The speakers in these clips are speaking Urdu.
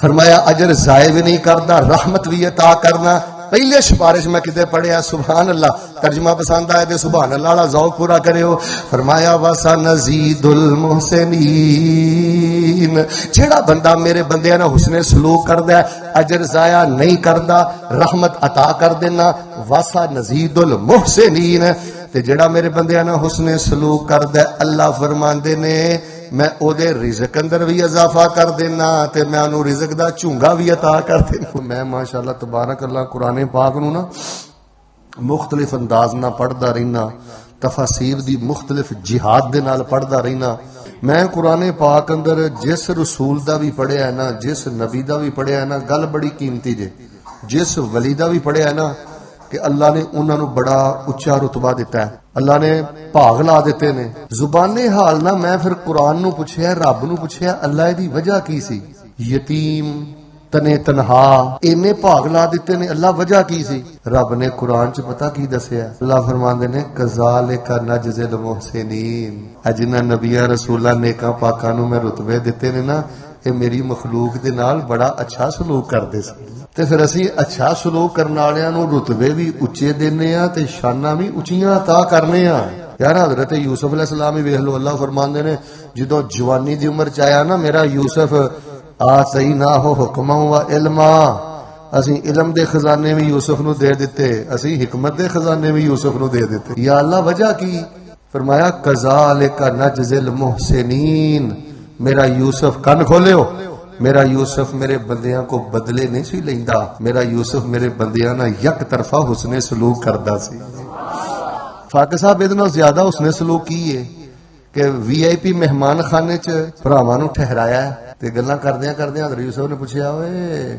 فرمایا اجر ضائع بھی نہیں کرتا، رحمت بھی عطا کرنا. پہلے سفارش میں کتے پڑھیا سبحان اللہ، ترجمہ پسند آئے تو سبحان اللہ والا ذوق پورا کرے ہو. فرمایا وَسَنَزِيدُ الْمُحْسِنِينَ، جیڑا بندہ میرے بندیاں نال حسن سلوک کردا ہے اجر ضائع نہیں کردا، رحمت عطا کر دینا. وَسَنَزِيدُ الْمُحْسِنِينَ، تے جیڑا میرے بندیاں نال حسن سلوک کردا ہے اللہ فرماندے نے میں او دے رزق اندر بھی اضافہ کر دینا تے میں انہوں رزق دا چونگا بھی عطا کر دینا. میں ماشاءاللہ تبارک اللہ قرآن پاک نو نا مختلف انداز نہ پڑھدا رہنا، تفاسیر دی مختلف جہاد دے نال پڑھدا رہنا. میں قرآن پاک اندر جس رسول دا بھی پڑھیا ہے نا، جس نبی دا بھی پڑھیا ہے نا، گل بڑی قیمتی جے. جس ولی دا بھی پڑھیا ہے نا کہ اللہ نے انہوں نے بڑا اچھا رتبہ دیتا ہے، اللہ نے بھاگ لا دیتے نے. زبان حال نہ میں پھر قرآن نو پوچھیا، رب نو پوچھیا اللہ دی وجہ کی سی؟ یتیم تنے تنہا اینے بھاگ لا دیتے نے، اللہ وجہ کی سی؟ رب نے قرآن چ پتہ کی دسیا، اللہ فرماندے نے کذالک نجزی المحسنین. جنہاں نبیاں رسولاں نیکاں پاکاں نو میں رتبے دیتے نے نا، اے میری مخلوق دے نال بڑا اچھا سلوک کردے سی. تے پھر اسی اچھا سلوک کرنے والوں نو رتبے بھی اچے دینے ہاں تے شاناں بھی اچیاں عطا کرنے ہاں. یار حضرت یوسف علیہ السلام ہی ویکھ لو، اللہ فرماندے نے جدوں جوانی دی عمر چ آیا نا میرا یوسف آتیناہ حکما و علما، اسی علم دے خزانے بھی یوسف نو دے دیتے، اسی حکمت دے خزانے بھی یوسف نو دے دیتے. یا اللہ وجہ کی؟ فرمایا کذالک نجزی المحسنین. میرا یوسف کن کھولیو، میرا یوسف میرے بندیاں کو بدلے نہیں سی لیندا، میرا یوسف میرے بندیاں نا یک طرفہ حسن سلوک کردا سی. فاقہ صاحب ادنا زیادہ حسن سلوک کی ہے کہ وی آئی پی مہمان خانے چ بھراواں نو ٹھہرایا ہے تے گلاں کردیاں کردیاں حضرت یوسف نے پوچھیا اوئے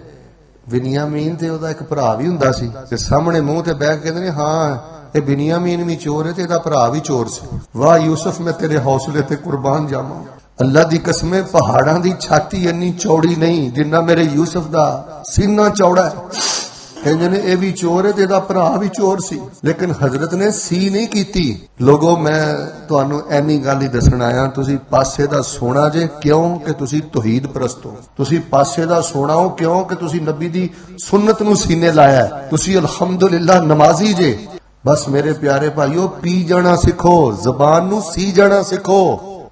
بنیامین تے او دا ایک بھرا بھی ہوندا سی تے سامنے منہ تے بیٹھ کے کہندے ہاں اے بنیامین بھی چور ہے تے دا بھرا بھی چور سی. واہ یوسف میں تیرے حوصلے تے قربان جاواں. اللہ دی قسمیں پہاڑاں دی چھاتی انی چوڑی نہیں جنہ میرے یوسف دا سینہ چوڑا ہے. کہندے نے اے بھی چور ہے تے دا بھرا بھی چور سی، لیکن حضرت نے سی نہیں کیتی. لوگو میں تانوں اینی گل ہی دسن آیا، تسی پاسے دا سونا جے کیوں کہ تسی توحید پرست ہو، تسی پاسے دا سونا ہو کیوں کہ تسی نبی دی سنت نو سینے لایا ہے، تسی الحمدللہ نمازی جے. بس میرے پیارے بھائیو پی جانا سکھو، زبان نو سی جانا سکھو.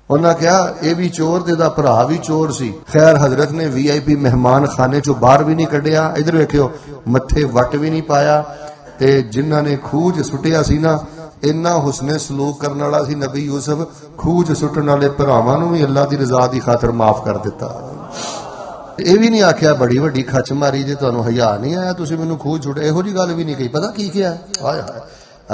انہاں کہا اے بھی چور تے دا بھرا بھی چور سی. خیر حضرت نے وی آئی پی مہمان خانے چو باہر بھی نہیں کڈیا، ادھر ویکھیو متھے وٹ بھی نہیں پایا تے جنہاں نے کھوج سٹیا سی نا اتنا حسن سلوک کرنے والا سی نبی یوسف، کھوج سٹن والے بھراواں نو بھی اللہ دی رضا دی خاطر معاف کر دیتا. اے بھی نہیں آکھیا بڑی وڈی کھچ ماری جے تانوں حیا نہیں آیا تسی مینوں کھوج چھڑے، ایہو جی گل بھی نہیں کہی. پتہ کی کیا ہائے ہائے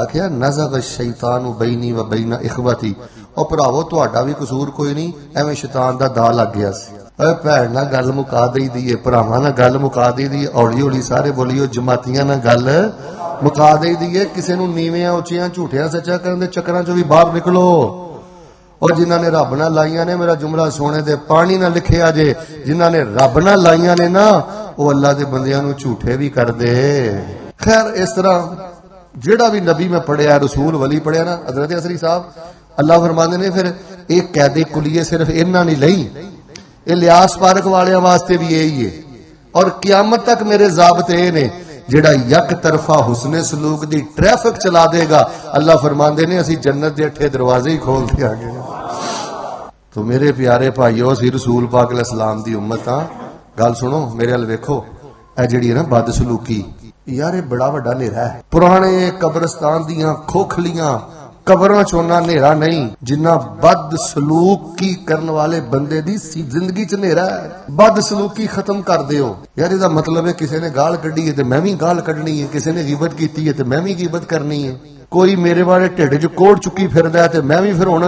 آکھیا نزغ الشیطان بینی و بین اخوتی. او بھراوو تہاڈا بھی قصور کوئی نہیں، ایویں شیطان دا دا لگ گیا سی. اے بھੈਣ نال گل مکا دئی دی ہے، بھراواں نال گل مکا دئی دی، ہولی ہولی سارے بولیو جماعتیاں نال گل مکا دئی دی ہے. کسے نوں نیویاں اچیاں جھوٹیاں سچا کرن دے چکراں چوں بھی باہر نکلو. اور جنہاں نے رب نال لائیاں نے میرا جملہ سونے دے پانی نہ لکھیا جے، جنہاں نے رب نال لائیاں نے نا او اللہ دے بندیاں نوں جھوٹے بھی کر دے. خیر اس طرح جیڑا بھی نبی میں پڑھیا رسول ولی پڑھیا نا حضرت عصری صاحب اللہ فرماندے نے پھر ایک قید کلیے صرف انہاں نہیں لئی، اے لیاس پارک والیاں واسطے بھی یہی ہے. اور قیامت تک میرے ضابطے نے جیڑا یک طرفہ حسن سلوک دی ٹریفک چلا دے گا اللہ فرماندے نے اسی جنت دے 8 دروازے ہی کھول دیا گے. تو میرے پیارے بھائیو اسی رسول پاک علیہ السلام دی امت ہاں. گل سنو میرے ال ویکھو اے جیڑی ہے نا بد سلوکی یار یہ بڑا وڈا نیرا ہے. پرانے قبرستان دیاں کھوکھلیاں قبراں چونا نیرا نہیں جنہ بد سلوکی کرن والے بندے دی زندگی چ نیرا ہے. بد سلوکی ختم کر دیو. یار دا مطلب ہے کسے نے گال کڈی ہے تے میں بھی گال کڈنی ہے، کسے نے غیبت کیتی ہے تے میں بھی غیبت کرنی ہے. کوئی میرے بارے ٹھڈ چ کوڑ چکی پھردا ہے تے میں بھی پھر ہن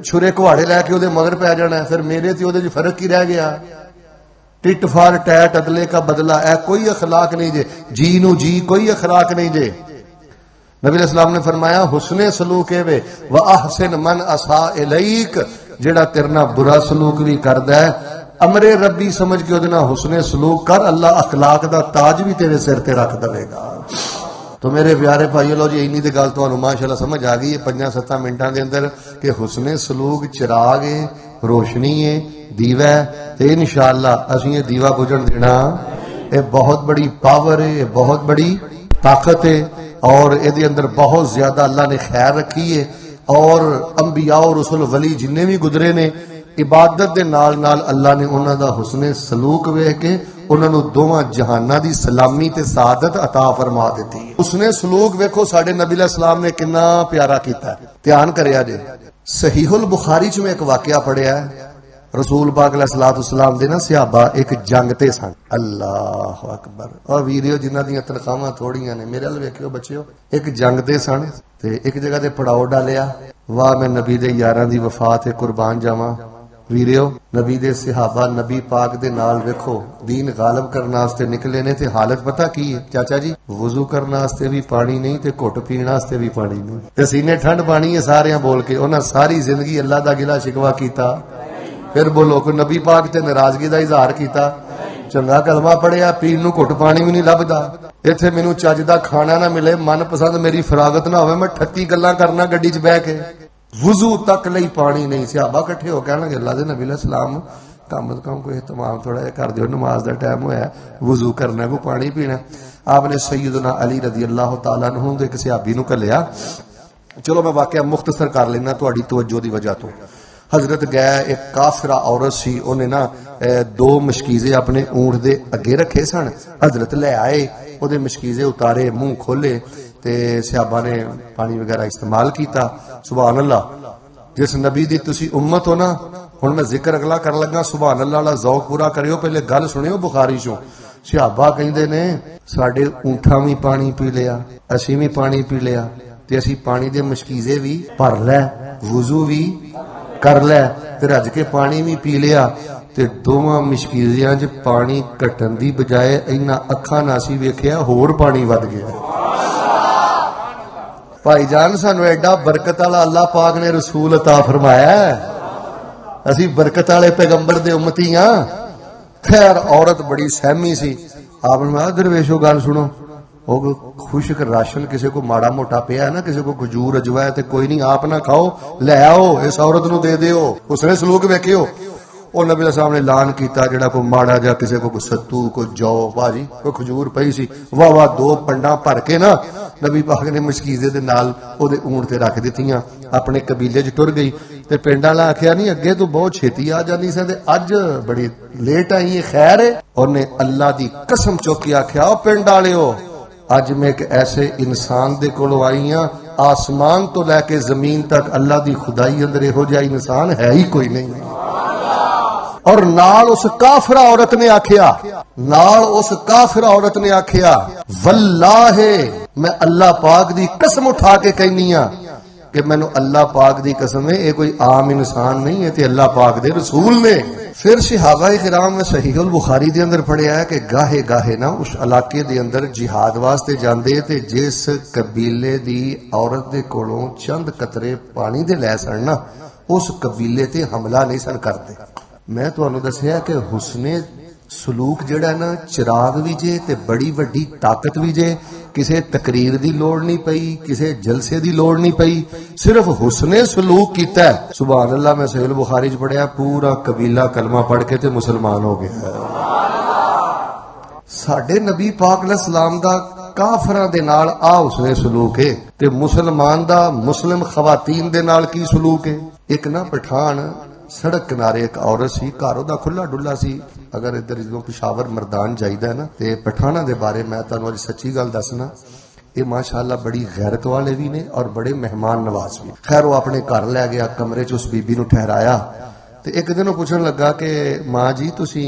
چھرے کواڑے لے کے اودے مگر پی جانا ہے. پھر میرے تے اودے فرق کی رہ گیا؟ ٹٹ فار ٹیٹ عدلے کا بدلہ ہے. کوئی اخلاق نہیں جے، جی نو جی کوئی اخلاق نہیں جے. نبی علیہ السلام نے فرمایا حسن سلوک وے واحسن من اساء الیک. جیڑا تیرنا برا سلوک بھی کردا ہے امر ربی سمجھ کے اودے نال حسن سلوک کر، اللہ اخلاق دا تاج بھی تیرے سر تے رکھ دے گا. تو تو میرے پیارے بھائیو لو جی اینی تے گل تانوں ماشاءاللہ سمجھ آ گئی ہے 5-7 منٹاں دے اندر کہ حسن سلوک چراغ ہے، روشنی ہے، دیوا ہے، تے انشاءاللہ اسی یہ دیوا بجھن دینا، یہ بہت بڑی پاور ہے، یہ بہت بڑی طاقت ہے، اور یہ اندر بہت زیادہ اللہ نے خیر رکھی ہے۔ اور انبیاء اور رسول ولی جننے بھی گزرے نے عبادت دے نال نال اللہ نے انہاں دا حسن سلوک ویکھ کے انہاں نوں دوواں جہاناں دی سلامی تے سعادت عطا فرما دتی ہے۔ حسن سلوک ویکھو ساڈے نبی علیہ السلام نے کنا پیارا کیتا ہے، دھیان کریا جے۔ صحیح البخاری چ میں ایک واقعہ پڑھیا ہے، رسول پاک علیہ الصلوۃ والسلام دے نا صحابہ ایک جنگ تے سن۔ اللہ اکبر، اور ویڈیو جنہاں دیاں تنخواہاں تھوڑیاں نے میرے ال ویکھیو بچیو، ایک جنگ تے سن تے ایک جگہ تے پڑاؤ ڈالیا، واہ میں نبی دے یاراں دی وفات تے قربان جاواں۔ ویریو نبی دے صحابہ نبی پاک دے نال ویکھو دین غالب کرنے واسطے نکلے نے تے حالت پتہ کی ہے چاچا جی؟ وضو کرنے واسطے بھی پانی نہیں تے گھٹ پینے واسطے بھی پانی نہیں، تے سینے ٹھنڈ پانی ہے ساریاں بول کے انہاں ساری زندگی اللہ دا گلا شکوا کیتا، پھر بولو کوئی نبی پاک تے ناراضگی دا اظہار کیتا، چنگا کلمہ پڑھیا پین نو گھٹ پانی بھی نہیں لبدا، ایتھے مینوں چج دا کھانا نہ ملے، من پسند میری فراغت نہ ہوئے، میں 38 گلاں کرنا گڈی چ بیٹھ کے، وضو تک لئی پانی نہیں۔ صحابہ کٹھے ہو کہنے لگے اللہ دے نبی علیہ السلام کم از کم کوئی اہتمام تھوڑا جہا کر دیو، نماز دا ٹائم ہویا ہے، وضو کرنا ہے، کوئی پانی پینا۔ آپ نے سیدنا علی رضی اللہ تعالیٰ عنہ دے ایک صحابی نو کلیا، چلو میں واقعہ مختصر کر لینا تہاڈی توجہ دی وجہ تو۔ حضرت گئے ایک کافرہ عورت سی، انہیں نا 2 مشکیزے اپنے اونٹ دے اگے رکھے سن، حضرت لے آئے او دے مشکیزے اتارے، منہ کھولے تے صحابہ نے پانی وغیرہ استعمال کیتا۔ سبحان اللہ، جس نبی دی تسی امت ہو نا، ہن میں ذکر اگلا کر لگا، سبحان اللہ والا ذوق پورا کریو، پہلے گل سنیو بخاری چوں۔ صحابہ کہندے نے ساڈے اونٹاں بھی پانی پی لیا، اسی بھی پانی پی لیا، تے اسی پانی دے مشکیزے بھی بھر لے، وضو بھی کر لے، تے رج کے پانی بھی پی لیا، تے دوواں مشکیزیاں چ پانی کٹن دی بجائے اینا اکھاں نال اسی ویکھیا ہور پانی ود گیا۔ بھائی جان سانو ایڈا برکت والا اللہ پاک نے رسول عطا فرمایا ہے، اسی برکت والے پیغمبر دے امتی ہاں۔ خیر عورت بڑی سہمی سی، آپ نے کہا درویشو گل سنو، وہ خشک راشن کسی کو ماڑا موٹا پیا ہے نا، کسی کو کھجور اجوا ہے تے کوئی نہیں، آپ نہ کھاؤ، لے آؤ اس عورت نو دے دیو، اس نے سلوک ویکھیو۔ اور نبی علیہ السلام نے اعلان کیتا جڑا کوئی ماڑا جا کسی کو ستو کوئی جو باجی کوئی کھجور پئی سی، واہ واہ 2 پنڈاں بھر کے نا نبی پاک نے مشکیزے دے نال او دے اونٹ تے رکھ دتیاں، اپنے قبیلے چ ٹر گئی۔ تے پنڈ والا آکھیا نہیں اگے تو بہت چھیتی آ جاندی سی تے اج بڑی لیٹ آئی ہے، خیر ہے؟ اونے اللہ دی قسم چوک کے آکھیا او پنڈ والےو، اج میں ایک ایسے انسان دے کولوں آئی ہاں، آسمان تو لے کے زمین تک اللہ دی خدائی اندر ہو جا انسان ہے ہی کوئی نہیں۔ اور نال اس کافرہ عورت نے آکھیا، نال اس کافرہ عورت نے آکھیا واللہ میں اللہ پاک دی قسم اٹھا کے کہنی ہاں کہ مینوں اللہ پاک دی قسم ہے، یہ کوئی عام انسان نہیں ہے، تے اللہ پاک دے رسول نے۔ پھر صحابہ کرام میں صحیح البخاری دے اندر پڑھیا ہے کہ گاہے گاہے نا اس علاقے دے اندر جہاد واسطے جاندے تے جس قبیلے دی عورت دے کولوں چند قطرے پانی دے لے سن نا، اس قبیلے تے حملہ نہیں سن کرتے۔ میں تانوں دسیا کہ حسن سلوک جڑا نا چراغ بھی جے تے بڑی وڈی طاقت بھی جے، کسے تقریر دی لوڑ نہیں پئی، کسے جلسے دی لوڑ نہیں پئی، صرف حسن سلوک کیتا ہے۔ سبحان اللہ، میں صحیح البخاری چ پڑھیا پورا قبیلہ کلمہ پڑھ کے تے مسلمان ہو گیا۔ ساڈے نبی پاک علیہ السلام دا کافراں دے نال حسن سلوک ہے، تے مسلمان دا مسلم خواتین دے نال کی سلوک ہے۔ ایک نا پٹھان سڑک کنارے ایک عورت سی، گھر دا کھلا ڈلا سی، اگر ادھر جدوں پشاور مردان جائیدا ہے نا تے پٹھاناں دے بارے میں تانوں اج سچی گل دسنا، یہ ماشاءاللہ بڑی غیرت والے بھی نے اور بڑے مہمان نواز بھی۔ خیر وہ اپنے گھر لے گیا، کمرے چ اس بی بی نو ٹھہرایا تے ایک دن وہ پوچھن لگا کہ ماں جی تسی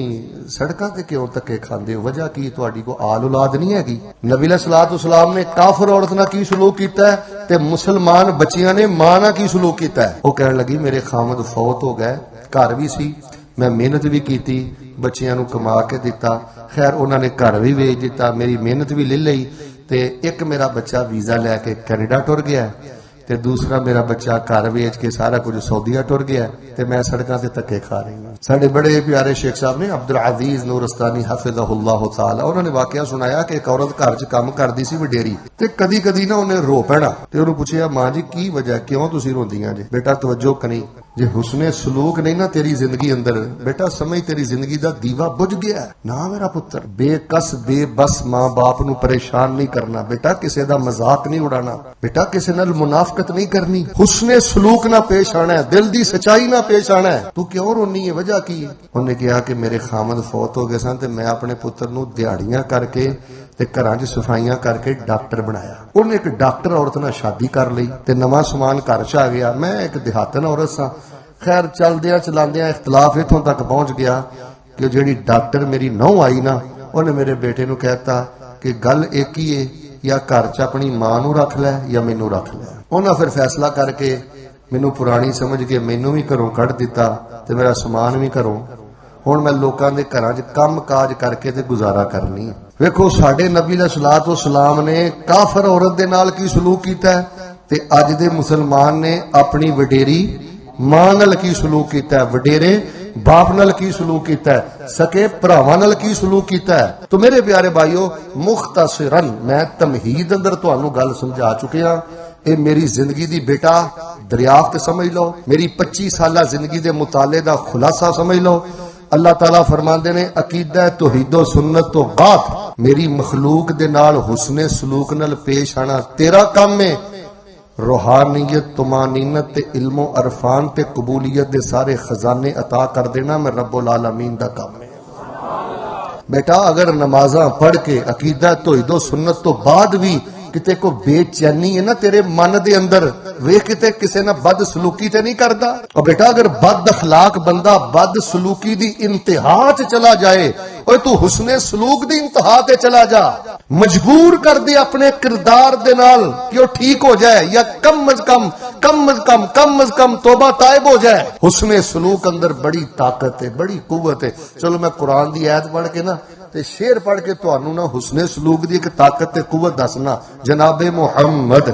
سڑکاں تے کیوں تکے کھاندے ہو، وجہ کی تہاڈی کو آل اولاد نہیں ہے گی؟ نبی علیہ الصلوۃ والسلام نے کافر عورت نال کی سلوک کیتا ہے تے مسلمان بچیاں نے ماں نال کی سلوک کیتا ہے۔ وہ کہن لگی میرے خامد فوت ہو گئے، گھر بھی سی، میں محنت بھی کیتی، بچیاں نو کما کے دیتا، خیر انہوں نے گھر بھی ویچ دیتا، میری محنت بھی لے لئی تے ایک میرا بچہ ویزا لے کے کینیڈا ٹر گیا ہے۔ تے دوسرا میرا بچہ گھر ویچ کے سارا کچھ سعودیہ ٹر گیا تے میں سڑکاں تے دھکے کھا رہی ہوں. ساڈے بڑے پیارے شیخ صاحب نے عبدالعزیز نورستانی حفظہ اللہ تعالی، انہوں نے واقعہ سنایا کہ ایک عورت گھر چ کام کردی سی وڈیری تے کدی کدی نا انہیں رو پینا تے انہوں پوچھیا ماں جی کی وجہ کیوں تسی روندیاں جی؟ بیٹا توجہ کنی جے حسن سلوک نہیں نا تیری زندگی اندر بیٹا سمجھ تیری زندگی دا دیوا بجھ گیا ہے. نا میرا پتر بے کس بے بس ماں باپ نو پریشان نہیں کرنا بیٹا، کسے دا مذاق نہیں اڑانا بیٹا، کسے نال منافقت نہیں کرنی، حسن سلوک نہ پیش آنا ہے، دل دی سچائی نہ پیش آنا ہے. تو کیوں رونی ہے؟ وجہ کی ہے؟ انہوں نے کہا کہ میرے خامد فوت ہو گئے سن تے میں اپنے پتر نو دیہڑیاں کر کے تے گھراں چ صفائیاں کر کے ڈاکٹر بنایا. انہیں ایک ڈاکٹر عورت نال شادی کر لئی تے نواں سامان گھر چ آ گیا. میں ایک دیہاتن عورت سا، خیر چلدیاں چلاندیاں اختلاف اتوں تک پہنچ گیا کہ جیڑی ڈاکٹر میری نو آئی نا انہیں میرے بیٹے نو کہتا کہ گل ایک ہی ہے، یا گھر چ اپنی ماں نو رکھ لے یا مینوں رکھ لے. انہاں پھر فیصلہ کر کے مینوں پرانی سمجھ کے مینوں بھی گھروں کڈ دیتا تے میرا سامان بھی گھروں. ہن میں لوکاں دے گھراں چ کم کاج کر کے تے گزارا کرنی. ویکھو ساڈے نبی علیہ الصلوۃ والسلام نے کافر عورت دے نال کی سلوک کیتا ہے تے اج دے مسلمان نے اپنی وڈیری ماں نال کی سلوک کیتا ہے، وڈیرے باپ نال کی سلوک کیتا ہے، سکے بھراواں نال کی سلوک کیتا ہے. تو میرے پیارے بھائیو مختصراً میں تمہید اندر تانوں گل سمجھا چکیا. اے میری زندگی دی بیٹا دریافت سمجھ لو، میری 25 سالہ زندگی دے مطالعے دا خلاصہ سمجھ لو. اللہ تعالیٰ فرماندے نے عقیدہ توحید و سنت تو بعد میری مخلوق دے نال حسن سلوک نال پیش آنا تیرا کام ہے. روحانیت طمانینت تے علم و عرفان تے قبولیت دے سارے خزانے عطا کر دینا میں رب العالمین دا کام ہے. بیٹا اگر نمازاں پڑھ کے عقیدہ توحید و سنت تو بعد بھی کتے کو بے چینی ہے نا تیرے من دے اندر، ویکھ کتے کسے نہ بد سلوکی تے نہیں کردا. اور بیٹا اگر بد اخلاق بندہ بد سلوکی دی انتہا تے چلا جائے، اوے تو حسن سلوک دی انتہا تے چلا جا. مجبور کر دے اپنے کردار دے نال کہ وہ ٹھیک ہو جائے، یا کم از کم توبہ طائب ہو جائے. حسن سلوک اندر بڑی طاقت ہے، بڑی قوت ہے. چلو میں قرآن دی آیت پڑھ کے نا تے شعر پڑھ کے تانوں نا حسن سلوک دی ایک طاقت تے قوت دسنا. جناب محمد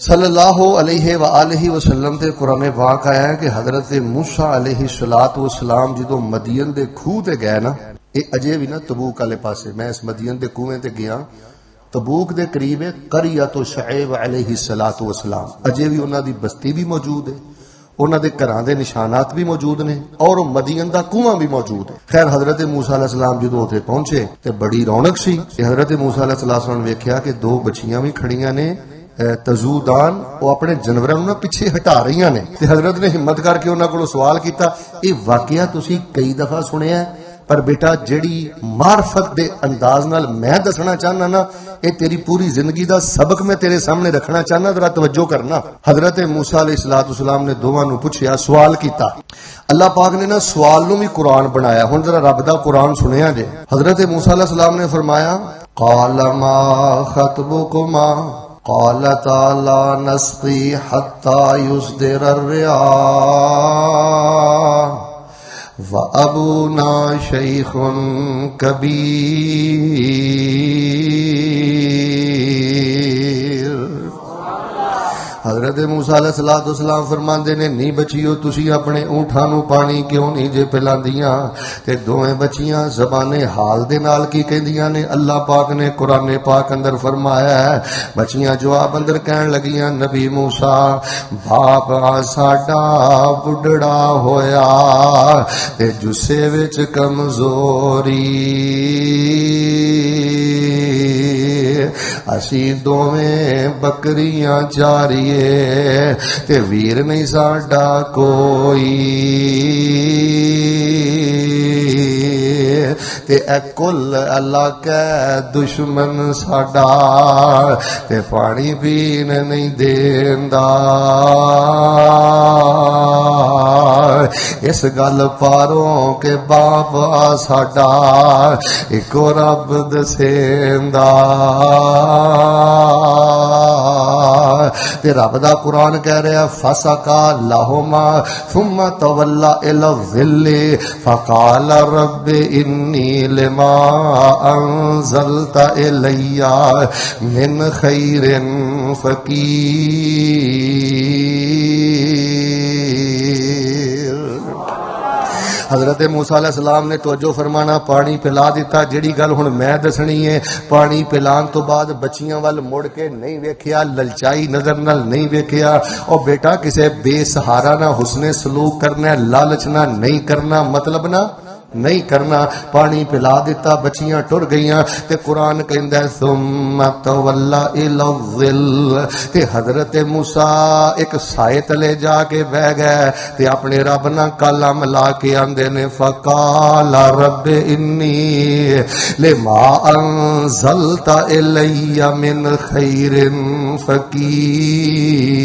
صلی اللہ علیہ وآلہ وسلم تے قرآن پاک آیا ہے کہ حضرت موسیٰ علیہ السلام جدو مدین دے کھوہ تے گئے نا، اے اجے بھی نا تبوک والے پاسے، میں اس مدین دے کنویں تے گیا، تبوک دے قریب ہے قریۃ شعیب علیہ السلام. اجے بھی انہاں دی بستی بھی موجود ہے، انہاں دے گھراں دے نشانات بھی موجود نے، اور مدین دا کنواں بھی موجود ہے. خیر حضرت موسیٰ علیہ السلام جدو اوتھے پہنچے تے بڑی رونق سی. حضرت موسیٰ علیہ السلام نے ویکھیا کہ 2 بچیاں بھی کھڑیاں نے تزودان، وہ اپنے جانوراں نوں پیچھے ہٹا رہی نے. تے حضرت نے ہمت کر کے انہاں کولوں سوال کیتا. اے واقعہ تسی کئی دفعہ سنیا ہے، پر بیٹا جڑی معرفت دے انداز نال میں دسنا چاہنا نا، اے تیری پوری زندگی دا سبق میں تیرے سامنے رکھنا چاہنا، ذرا توجہ کرنا. حضرت موسیٰ علیہ السلام نے دوواں نوں پوچھیا، سوال کیتا. اللہ پاک نے نا سوال نوں بھی قرآن بنایا. ہن ذرا رب دا قرآن سنیا جے. حضرت موسیٰ علیہ السلام نے فرمایا قال ما خطبكما قالتا لا نسقي حتى يصدر الرعاء وَأَبُونَا شَيْخٌ كَبِيرٌ. حضرت موسیٰ علیہ السلام فرماندے نے نہیں بچیو تسی اپنے اونٹاں نو پانی کیوں نہیں جے پلاندیاں؟ تے دوویں بچیاں زبان حال دے نال کی کہندیاں نے؟ اللہ پاک نے قرآن پاک اندر فرمایا ہے، بچیاں جواب اندر کہن لگیاں نبی موسیٰ باپ ساڈا بڈڑا ہویا تے جسے وچ کمزوری، اسی دوویں بکریاں چاریے تے ویر نہیں ساڈا کوئی، تے اے کل اللہ کے دشمن ساڈا تے پانی پین نہیں دیندا. اس گل پاروں کے باپ ساڈا ایکو رب دسیندا. تے رب دا قرآن کہہ رہا فسقا لہما ثم تولا الی الظل فقال رب انی لما انزلت الی من خیر فقیر۔ حضرت موسیٰ علیہ السلام نے توجہ فرمانا پانی پلا دیتا۔ جیڑی گل ہن میں دسنی ہے، پانی پلان تو بعد بچیاں وال مڑ کے نہیں ویکھیا، للچائی نظر نال نہیں ویکھیا، اور بیٹا کسے بے سہارا نہ حسن سلوک کرنا، لالچ نہ نہیں کرنا، مطلب نہ نہیں کرنا، پانی پلا دیتا، بچیاں ٹر گئیاں۔ تے قرآن کہندا ہے ثم تولا الی الظل، تے حضرت موسیٰ ایک سائے تلے جا کے بیٹھ گئے تے اپنے رب نال کالا ملا کے آندے نے فقال رب انی لما انزلت الی من خیر فقیر۔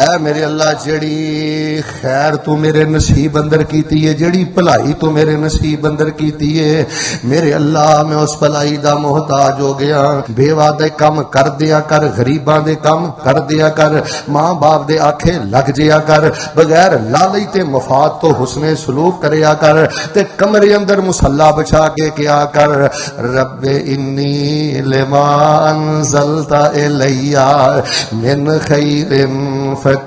اے میرے اللہ جڑی خیر تو میرے نصیب اندر کیتی ہے، جڑی بھلائی تو میرے نصیب اندر کیتی ہے، میرے اللہ میں اس بھلائی دا محتاج ہو گیا۔ بیوہ دے کم کر دیا کر، غریباں دے کم کر دیا کر، ماں باپ دے آکھے لگ جیا کر، بغیر لالچ تے مفاد تو حسن سلوک کریا کر، تے کمرے اندر مصلا بچھا کے کیا کر رب انی لما انزلت الی من خیر فقیر۔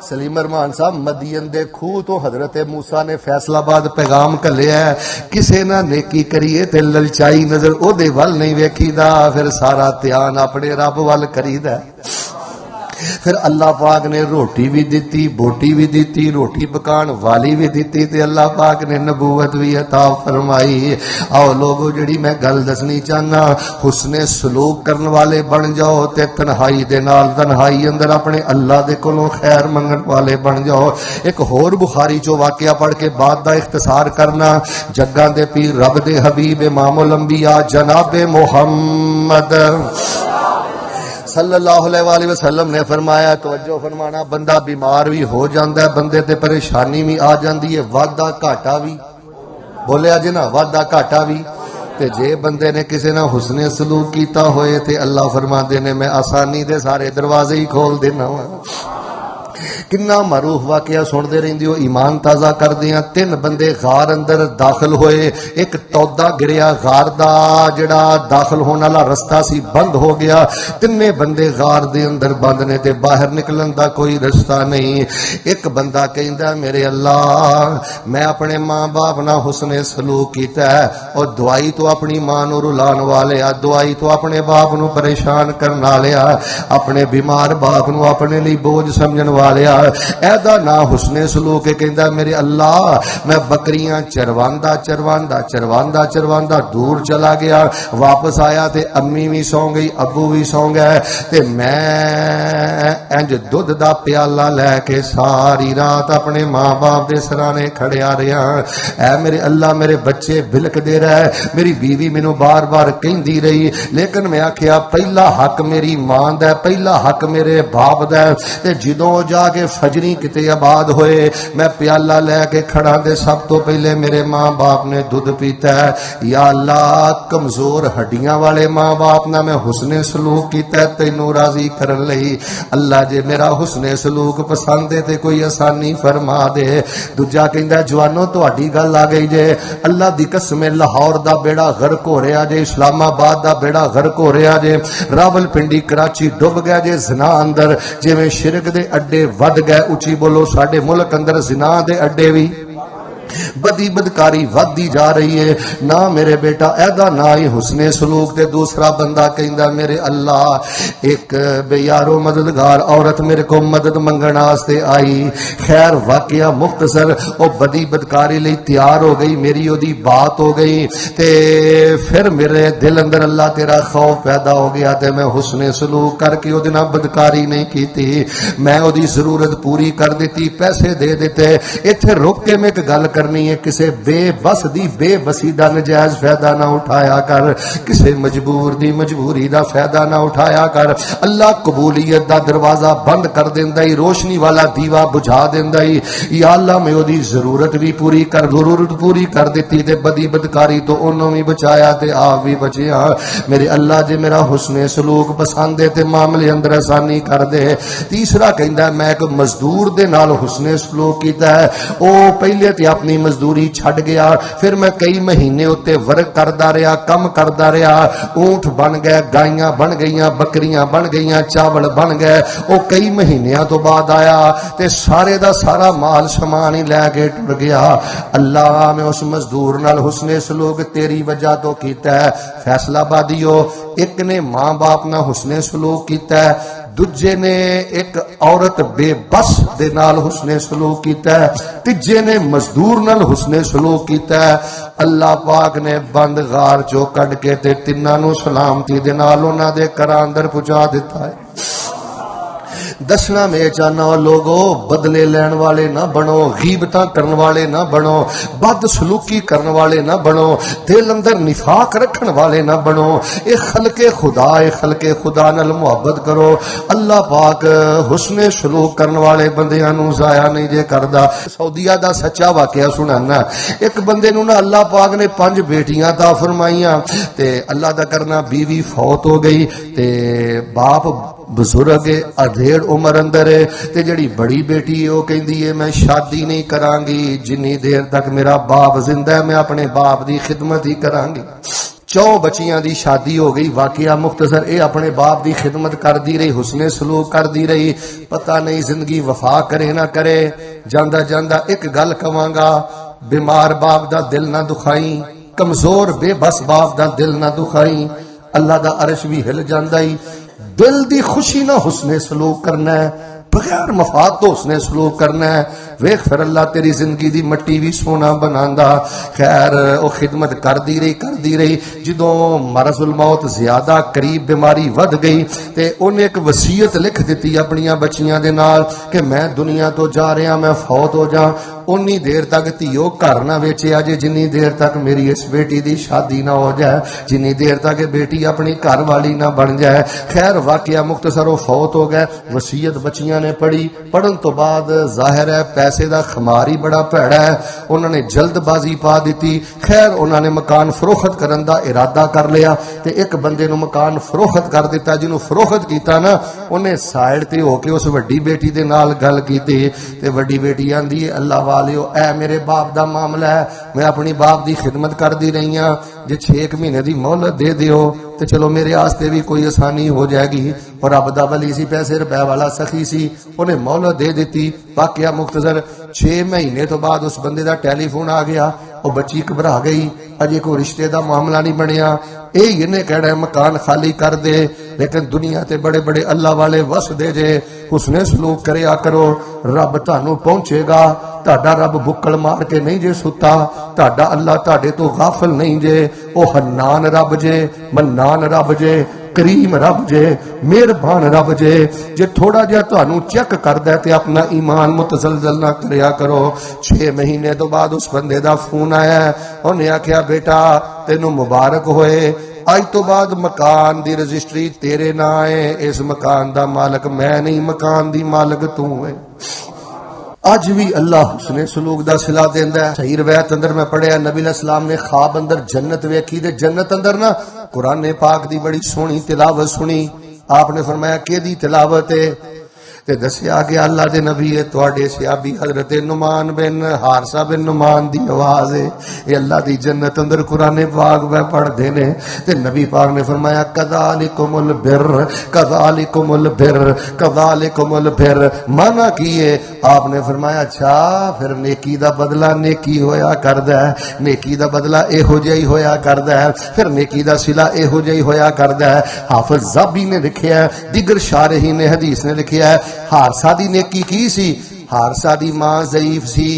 سلیم ارمان صاحب مدین دے کھو تو حضرت موسیٰ نے فیصلہ آباد پیغام کلیا ہے، کسے نہ نیکی کریے تے للچائی نظر او دے ول نہیں ویکھی دا، پھر سارا دھیان اپنے رب ول کری دا۔ پھر اللہ پاک نے روٹی بھی دیتی، بوٹی بھی دیتی، روٹی پکان والی بھی دیتی، تے اللہ پاک نے نبوت بھی عطا فرمائی۔ آؤ لوگو جڑی میں گل دسنی چاہنا، حسن سلوک کرن والے بن جاؤ تے تنہائی دے نال تنہائی اندر اپنے اللہ دے کولوں خیر منگن والے بن جاؤ۔ ایک ہور بخاری چو واقعہ پڑھ کے بعد دا اختصار کرنا۔ جگاں دے پیر رب دے حبیب امام الانبیاء جناب محمد صلی اللہ علیہ وآلہ وسلم نے فرمایا، توجہ فرمانا، بندہ بیمار بھی ہو جاندہ ہے، بندے تے پریشانی بھی آ جاندی ہے، وعدہ گھاٹا بھی، بولیا جی نا، وعدہ گھاٹا بھی، تے جے بندے نے کسی نہ حسن سلوک کیتا ہوئے تے اللہ فرماندے نے میں آسانی دے سارے دروازے ہی کھول دینا ہوا۔ کنا معروف واقعہ سن دے رہندے ہو، ایمان تازہ کر دیاں۔ تین بندے غار اندر داخل ہوئے، ایک تودا گریا، غار دا جڑا داخل ہونے والا رستہ سی بند ہو گیا، تینے بندے غار دے اندر بند نے تے باہر نکلن دا کوئی رستہ نہیں۔ ایک بندہ کہندا میرے اللہ میں اپنے ماں باپ نہ حسن سلوک کیتا ہے، اور دعائی تو اپنی ماں نو رلان والے آ، دعائی تو اپنے باپ نو پریشان کرن والے آ، اپنے بیمار باپ نو اپنے لی بوجھ سمجھن والے آ، ایدا نا حسن سلوک ہے۔ کہندا میرے اللہ میں بکریاں چرواندہ چرواندہ چرواندہ چرواندہ دور چلا گیا، واپس آیا تے امی بھی سو گئی، ابو بھی سو گئے، تے میں انج دودھ دا پیالہ لے کے ساری رات اپنے ماں باپ دے سرانے کھڑیا رہا۔ اے میرے اللہ میرے بچے بلک دے رہے، میری بیوی مینوں بار بار کہندی رہی، لیکن میں آکھیا پہلا حق میری ماں دا، پہلا حق میرے باپ دا، تے جدوں جا کے فجری کتے آباد ہوئے میں پیالہ لے کے کھڑا دے سب تو پہلے میرے ماں باپ نے دودھ پیتا ہے۔ یا اللہ کمزور ہڈیاں والے ماں باپ نہ میں حسن سلوک کیتا ہے تینوں راضی کرن لئی، اللہ جے میرا حسن سلوک پسند ہے تے کوئی آسانی فرما دے۔ دوجا کہندا جوانو تہاڈی گل آ گئی جے، اللہ دی قسم لاہور دا بیڑا غرق ہو رہا جے، اسلام آباد دا بیڑا غرق ہو رہا جے، راول پنڈی کراچی ڈب گیا جے زنا اندر، جویں شرک دے اڈے ود گئے، اچھی بولو ساڈے ملک اندر زنا دے اڈے بھی بدی بدکاری ودی جا رہی ہے۔ نہ میرے بیٹا ایدا نہ ہی حسن سلوک تے دوسرا بندہ کہندا میرے اللہ ایک بے یارو مددگار عورت میرے کو مدد منگن واسطے آئی، خیر واقعہ مختصر او بدی بدکاری لئی تیار ہو گئی، میری او دی بات ہو گئی تے پھر میرے دل اندر اللہ تیرا خوف پیدا ہو گیا تے میں حسن سلوک کر کے او دے نال بدکاری نہیں کیتی، میں او دی ضرورت پوری کر دیتی، پیسے دے دیتے۔ ایتھے رک کے میں ایک گل کرنی کرنی ہے کسے بے بس دی بے بسی دا نجائز فائدہ نہ اٹھایا کر کسے مجبور دی مجبوری دا فائدہ نہ اٹھایا کر اللہ قبولیت دا دروازہ بند کر دیندا ہی روشنی والا دیوا بجھا دیندا ہی یا اللہ میں اودی ضرورت بھی پوری کر ضرورت پوری کر دیتی تے بدی بدکاری تو انہوں بھی بچایا تے آپ بھی بچیا میرے اللہ جے میرا حسن سلوک پسند ہے تے معاملے اندر آسانی کر دے تیسرا کہندا ہے میں ایک مزدور دے نال حسن سلوک کیتا ہے او پہلے تے اپنی مزدوری چھڈ گیا پھر میں کئی مہینے اتے ورک کردا رہیا کم کردا رہیا اونٹ بن گئے گائیاں بن گئیاں بکریاں بن گئیاں چاول بن گئے او کئی مہینیاں تو بعد آیا تے سارے دا سارا مال سامان ہی لے کے ٹر گیا اللہ میں اس مزدور نال حسن سلوک تیری وجہ تو کیتا ہے فیصلہ بادیو ایک نے ماں باپ نہ حسن سلوک کیتا ہے دوجے نے ایک عورت بے بس دے نال حسن سلوک کیتا ہے تیجے نے مزدور نال حسن سلوک کیتا ہے اللہ پاک نے بند غار چو کڈ کے تے تیناں نو سلامتی دے نال انہاں دے گھراں اندر پہنچا دیتا ہے دسنا میں چاہنا لوگو بدلے لین والے نہ بنو غیبتاں کرن والے نہ بنو بد سلوکی کرن والے نہ بنو دل اندر نفاق رکھن والے نہ بنو اے خلق خدا نال محبت کرو اللہ پاک حسن سلوک کرن والے بندیاں نو ضائع نہیں جے کردا سعودیہ دا سچا واقعہ سنانا ایک بندے نو نا اللہ پاک نے 5 بیٹیاں عطا فرمائیاں تے اللہ دا کرنا بیوی فوت ہو گئی تے باپ بزرگ ادھیڑ عمر اندر ہے تے جڑی بڑی بیٹی ہے وہ کہندی ہے میں شادی نہیں کران گی جنی دیر تک میرا باپ زندہ ہے میں اپنے باپ دی خدمت ہی کران گی 4 بچیاں دی شادی ہو گئی واقعہ مختصر اے اپنے باپ دی خدمت کر دی رہی حسن سلوک کر دی رہی پتہ نہیں زندگی وفا کرے نہ کرے جاندا جاندا ایک گل کواں گا بیمار باپ دا دل نہ دکھائیں کمزور بے بس باپ دا دل نہ دکھائیں اللہ دا عرش بھی ہل جاندا ہی دل دی خوشی نہ حسن سلوک کرنا ہے بغیر مفاد تو حسن سلوک کرنا ہے ویکھ پھر اللہ تیری زندگی دی مٹی بھی سونا بناندا خیر او خدمت کر دی رہی جدوں مرض الموت زیادہ قریب بیماری ود گئی تے انہیں ایک وصیت لکھ دیتی اپنیاں بچیاں دے نال کہ میں دنیا تو جا رہا میں فوت ہو جا انی دیر تک تیو گھر نہ ویچے اجے جنی دیر تک میری اس بیٹی دی شادی نہ ہو جائے جنی دیر تک بیٹی اپنی گھر والی نہ بن جائے خیر واقعہ مختصر وہ فوت ہو گئے وصیت بچیاں نے پڑھی پڑھن تو بعد ظاہر ہے پیسے دا خمار ہی بڑا بھڑا ہے انہوں نے جلد بازی پا دیتی خیر انہوں نے مکان فروخت کرن دا ارادہ کر لیا تے ایک بندے نو مکان فروخت کر دیتا جنوں فروخت کیتا نا انہیں سائڈ تے ہو کے اس وڈی بیٹی دے نال گل کیتی تے وڈی بیٹی آندی اللہ والیو اے میرے باپ دا معاملہ ہے میں اپنی باپ دی خدمت کر دی رہی ہاں جے 6 مہینے دی مہلت دے دیو تے چلو میرے واسطے بھی کوئی آسانی ہو جائے گی اور رب دا ولی سی پیسے روپے والا سخی سی انہیں مہلت دے دیتی واقعہ مختصر 6 مہینے تو بعد اس بندے دا ٹیلی فون آ گیا وہ بچی گھبرا گئی اجے کوئی رشتے دا معاملہ نہیں بنیا انہیں کہنا ہے مکان خالی کر دے لیکن دنیا تے بڑے بڑے اللہ والے وس دے جے حسن سلوک کریا کرو رب تانوں پہنچے گا تہاڈا رب بکل مار کے نہیں جے ستا تہاڈا اللہ تہاڈے تو غافل نہیں جے او حنان رب جے منان رب جے کریم رب جے مہربان رب جے تھوڑا جہا تانوں چیک کردا تے اپنا ایمان متزلزل نہ کریا کرو 6 مہینے تو بعد اس بندے دا فون آیا انہیں آکھیا بیٹا تینوں مبارک ہوئے آج تو بعد مکان دی رجسٹری تیرے نہ ہے اس مکان دا مالک میں نہیں مکان دی مالک تو ہے اج بھی اللہ حسن سلوک دا صلہ دیندا ہے صحیح روایت اندر میں پڑھیا نبی علیہ السلام نے خواب اندر جنت ویکھی تے جنت اندر نا قرآن پاک دی بڑی سونی تلاوت سنی آپ نے فرمایا کہ دی تلاوت ہے تے دسیا کہ اللہ دے نبی ہے تواڈے صحابی حضرت نعمان بن حارثہ بن نعمان دی آواز ہے اے اللہ دی جنت اندر قرآن پاک میں پڑھ دے نے تے نبی پاک نے فرمایا کذالکم البر کذالکم البر کذالکم البر مانا کیے آپ نے فرمایا اچھا پھر نیکی دا بدلہ نیکی ہویا کردا ہے نیکی دا بدلہ اے ہو جائی ہویا کردا ہے پھر نیکی دا صلہ اے ہو جائی ہویا کردا ہے حافظ زابی نے لکھیا ہے دیگر شارحین نے حدیث نے لکھیا ہے حارثہ دی نیکی کی سی حارثہ دی ماں ضعیف سی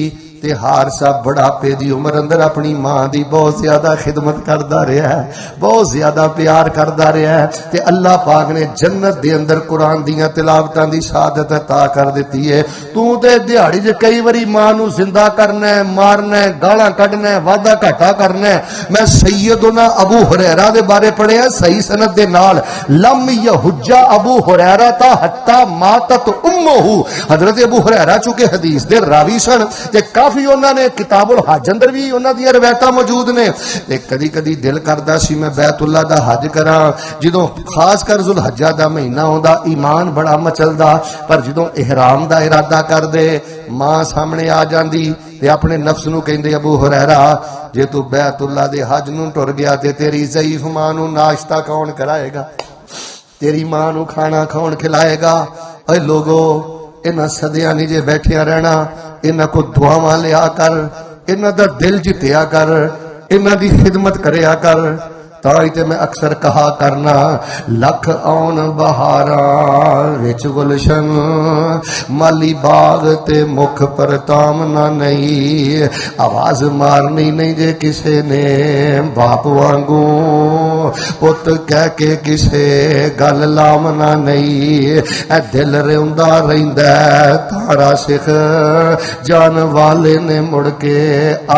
تے ہار صاحب بڑھاپے دی عمر اندر اپنی ماں دی بہت زیادہ خدمت کردا رہا ہے، بہت زیادہ پیار کردا رہا ہے، تے اللہ پاک نے جنت دے اندر قرآن دیاں تلاوتاں دی سعادت عطا کر دیتی ہے۔ تو تے دیہاڑی جے کئی واری ماں نو زندہ کرنا ہے، مارنا ہے، گالاں کڈنا ہے، وعدہ گھاٹا کرنا ہے۔ میں سیدنا ابو ہریرہ دے بارے پڑھیا صحیح سند دے نال، لم یحج ابو ہریرہ تا حتی ماتت امہ، حضرت ابو ہریرہ چونکہ حدیث دے راوی سن تے کافی انہاں نے کتاب الحج اندر بھی انہاں دی روایتاں موجود نے، تے کدی کدی دل کردا سی میں بیت اللہ دا حج کراں، جدوں خاص کر ذوالحجہ دا مہینہ ہوندا ایمان بڑا مچلدا، پر جدوں احرام دا ارادہ کر دے ماں سامنے آ جاندی تے اپنے نفس نو کہندے ابو ہریرہ جے تو بیت اللہ دے حج نو ٹر گیا تے تیری ضعیف ماں نو ناشتہ کون کرائے گا، تیری ماں نو کھانا کون کھلائے گا؟ اے لوگو انہاں صدیاں نہیں جے بیٹھیا رہنا، انہاں کو دعاواں لیا کر، انہاں دا دل جتیا کر، انہاں دی خدمت کریا کر۔ تائی تے میں اکثر کہا کرنا لکھ آن بہاراں وچ گلشن، مالی باغ تے مکھ پر تامنا نہیں، آواز مارنی نہیں جے کسے نے باپ وانگوں، پت کہہ کے کسے گل لامنا نہیں، اے دل روندا رہندا تارا سکھ جان والے نے مڑ کے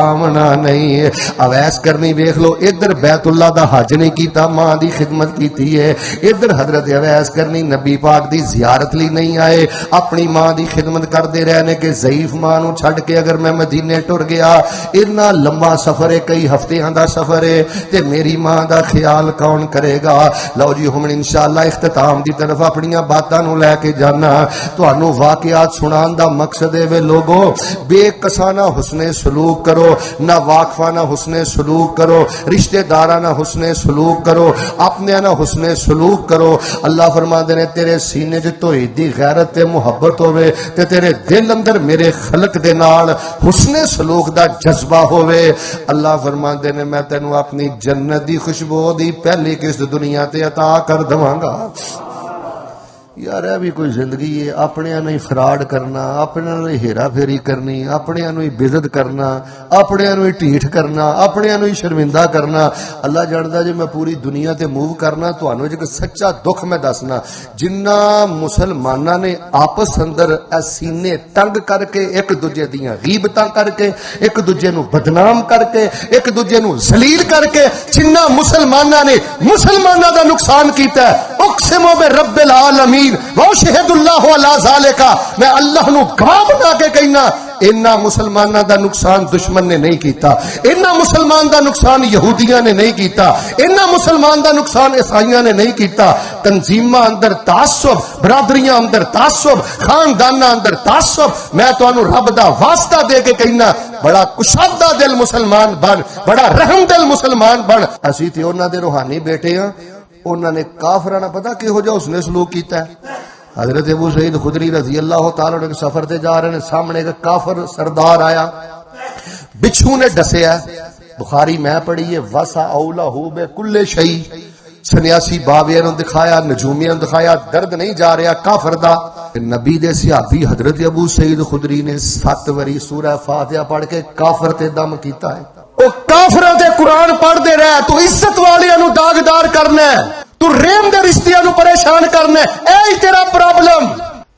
آمنا نہیں۔ اویس کرنی ویکھ لو، ادھر بیت اللہ دا حج نہیں کیتا، ماں دی خدمت کیتی ہے، ادھر حضرت اویس کرنی نبی پاک دی زیارت لی نہیں آئے، اپنی ماں دی خدمت کردے رہنے کہ ضعیف ماں نو چھڑ کے اگر میں مدینے ٹر گیا، اتنا لمبا سفر ہے، کئی ہفتیاں دا سفر ہے، تے میری ماں دا خیال کون کرے گا؟ لو جی ہم انشاءاللہ اختتام دی طرف اپنیاں باتاں نو لے کے جانا، تانوں واقعات سنان دا مقصد ہے وے لوگو بے کسانہ حسن سلوک کرو، نہ واقفانہ حسن سلوک کرو، رشتہ دارانہ حسن سلوک کرو، اپنے نہ حسن سلوک کرو۔ اللہ فرماندے نے تیرے سینے چ توحیدی غیرت تے محبت ہوے تے تیرے دل اندر میرے خلق دے نال حسن سلوک دا جذبہ ہوے، اللہ فرماندے نے میں تینوں اپنی جنت دی خوشبو دی پہلی قسط دنیا تے عطا کر دواں گا۔ یار اے بھی کوئی زندگی ہے، اپنے نہیں فراڈ کرنا، اپنے نہیں ہیرا پھیری کرنی، اپنے نہیں بےعزت کرنا، اپنے نہیں ٹھیٹ کرنا، اپنے نہیں شرمندہ کرنا۔ اللہ جاندا جے میں پوری دنیا تے موو کرنا، تانوں جے سچا دکھ میں دسنا، جنہ مسلماناں نے آپس اندر سینے تنگ کر کے ایک دوجے دیاں غیبتاں کر کے، ایک دوجے نو بدنام کر کے، ایک دوجے نو ذلیل کر کے، جنہ مسلماناں نے مسلماناں دا نقصان کیتا ہے، اقسم برب العالمین وشہد اللہ علی ذالک، میں اللہ نو گواہ بنا کے کہنا انہاں مسلماناں دا نقصان دشمن نے نہیں کیتا، انہاں مسلمان دا نقصان یہودیاں نے نہیں کیتا، انہاں مسلمان دا نقصان عیسائیاں نے نہیں کیتا۔ تنظیماں اندر تعصب، برادریاں اندر تعصب، خانداناں اندر تعصب، میں تانوں رب دا واسطہ دے کے کہنا بڑا کشادہ دل مسلمان بن، بڑا رحم دل مسلمان بن۔ اسی تے انہاں دے روحانی بیٹے ہاں، انہوں نے کافرانہ پتہ کہو جا اس نے سلوک کیتا ہے۔ حضرت ابو سعید خدری رضی اللہ تعالیٰ عنہ سفر تے جا رہے ہیں، سامنے ایک کافر سردار آیا، بچھو نے ڈسیا، بخاری میں پڑھی ہے وسا اولہ بے کل شیء، سنیاسی بابیاں نو دکھایا، نجومیاں نو دکھایا، درد نہیں جا رہا کافر دا۔ نبی دے صحابی حضرت ابو سعید خدری نے 7 واری سورہ فاتحہ پڑھ کے کافر تے دم کیتا ہے۔ او کافراں تے قرآن پڑھ دے رہا، تو عزت والیاں نو داغدار کرنا ہے، تو رحم دے رشتیاں نو پریشان کرنا ہے، اے تیرا پرابلم۔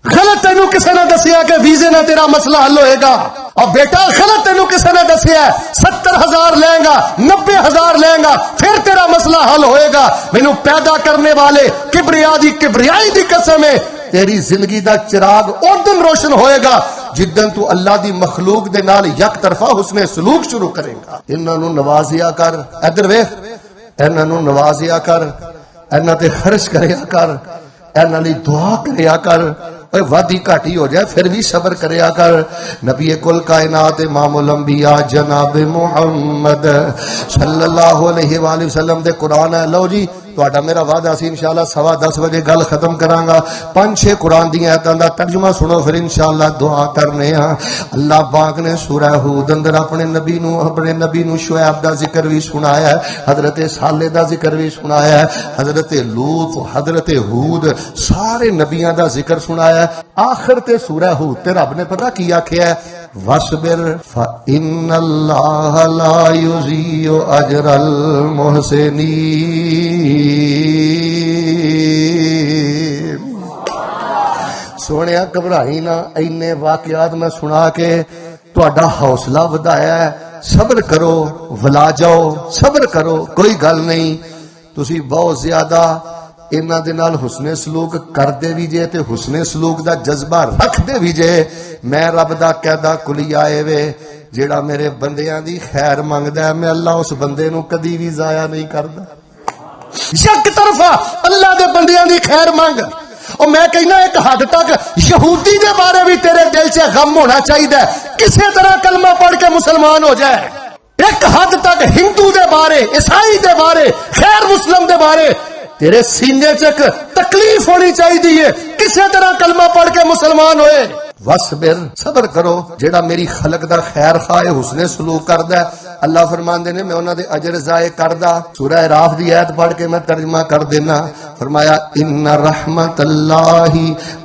غلط تینو کسے نے دسیا کہ ویزے نہ تیرا مسئلہ حل ہوئے گا، اور بیٹا غلط تینو کسے نے دسیا 70,000 لیں گا، 90,000 لیں گا پھر تیرا مسئلہ حل ہوئے گا۔ مینوں پیدا کرنے والے کبریا دی کبریائی دی قسم ہے، تیری زندگی دا چراغ اودن روشن ہوئے گا جدن تو اللہ دی مخلوق دے نال یک طرفہ حسن سلوک شروع کرے گا۔ انہاں نو نوازیا کر، ادھر ویکھ، انہاں نو نوازیا کر، انہاں تے خرچ کریا کر، انہاں لئی دعا کریا کر، وادی گھاٹی ہو جائے پھر بھی صبر کریا کر۔ نبی کل کائنات امام الانبیاء جناب محمد صلی اللہ علیہ وآلہ وسلم دے قرآن ہے۔ لو جی تہاڈا میرا وعدہ سی انشاءاللہ 10:15 بجے گل ختم کراں گا، 5-6 قرآن دی آیتاں دا ترجمہ سنو پھر انشاءاللہ دعا کرنے ہاں۔ اللہ پاک نے سورہ ہود اندر اپنے نبی نو شعیب دا ذکر بھی سنایا ہے، حضرت صالح دا ذکر بھی سنایا ہے، حضرت لوط، حضرت ہود، سارے نبیاں دا ذکر سنایا ہے۔ آخر تے سورہ ہود تے رب نے پتہ کی آکھیا ہے، وَاصْبِرْ فَإِنَّ اللَّهَ لَا يُضِيعُ أَجْرَ الْمُحْسِنِينَ۔ سونیا گھبرائی نہ، اینے واقعات میں سنا کے تہاڈا حوصلہ ودایا ہے۔ صبر کرو، ولا جاؤ، صبر کرو، کوئی گل نہیں۔ تسی بہت زیادہ انہاں دے نال حسن سلوک کردے بھی جے تے حسن سلوک دا جذبہ رکھ دے بھی جے۔ میں رب دا قاعدہ کلیہ اے وے، جیڑا میرے بندیاں دی خیر منگدا ہے میں اللہ اس بندے نو کدی بھی ضائع نہیں کردا۔ یک طرفہ اللہ دے بندیاں دی خیر منگ، اور میں کہنا ایک حد تک یہودی دے بارے بھی تیرے دل سے غم ہونا چاہیے، کسی طرح کلمہ پڑھ کے مسلمان ہو جائے۔ ایک حد تک ہندو دے بارے، عیسائی دے بارے، غیر مسلم دے بارے تیرے سینے چک تکلیف ہونی چاہیے، کسی طرح کلمہ پڑھ کے مسلمان ہوئے۔ وَاصْبِرْ، صبر کرو، جیڑا میری خلق دا خیر خواہ حسن سلوک کردا ہے اللہ فرماندے نے میں انہاں دے اجر ضائع کردا۔ سورہ اعراف دی آیت پڑھ کے میں ترجمہ کر دینا، فرمایا ان رحمت اللہ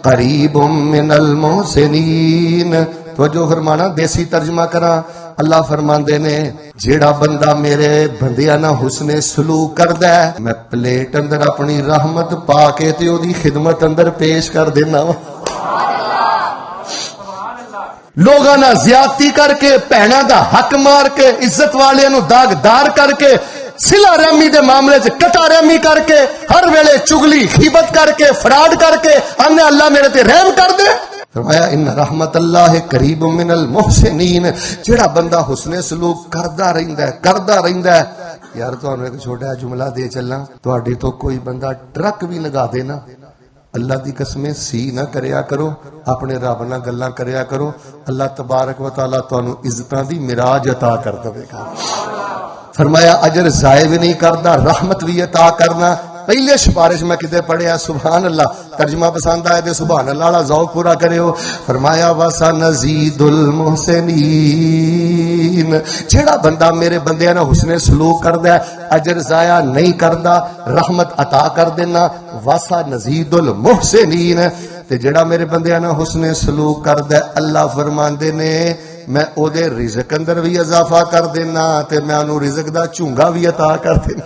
قریب من المحسنین۔ توجہ فرمانا، دیسی ترجمہ کرا، اللہ فرماندے نے جیڑا بندہ میرے بندیاں نہ حسن سلوک کردا ہے میں پلیٹ اندر اپنی رحمت پا کے تے او دی خدمت اندر پیش کر دینا۔ لوگاں نہ زیادتی کر کے، بہناں دا حق مار کے، عزت والے نو داغدار کر کے، صلہ رحمی دے معاملے چ کٹا رحمی کر کے، ہر ویلے چگلی غیبت کر کے، فراڈ کر کے انے اللہ میرے تے رحم کر دے۔ فرمایا ان رحمت اللہ قریب من المحسنین، جڑا بندہ حسن سلوک کردا رہندا ہے۔ یار تانوں ایک چھوٹا جملہ دے چلنا، تہاڈی تو کوئی بندہ ٹرک بھی لگا دے نا، اللہ دی قسمیں سی نہ کریا کرو، اپنے رب نال گلاں کریا کرو، اللہ تبارک و تعالی تانوں عزتاں دی معراج عطا کر دے گا۔ فرمایا اجر ضائع بھی نہیں کردا، رحمت بھی عطا کرنا۔ پہلے سفارش میں کتے پڑھیا، سبحان اللہ، ترجمہ پسند آئے دے سبحان اللہ والا ذوق پورا کرے ہو۔ فرمایا وَسَنَزِيدُ الْمُحْسِنِينَ، جیڑا بندہ میرے بندیاں نال حسن سلوک کردا ہے اجر ضائع نہیں کردا، رحمت عطا کر دینا۔ وَسَنَزِيدُ الْمُحْسِنِينَ، تے جیڑا میرے بندیاں نال حسن سلوک کردا ہے اللہ فرماندے نے میں او دے رزق اندر بھی اضافہ کر دینا تے میں انہوں رزق دا چونگا بھی عطا کر دینا۔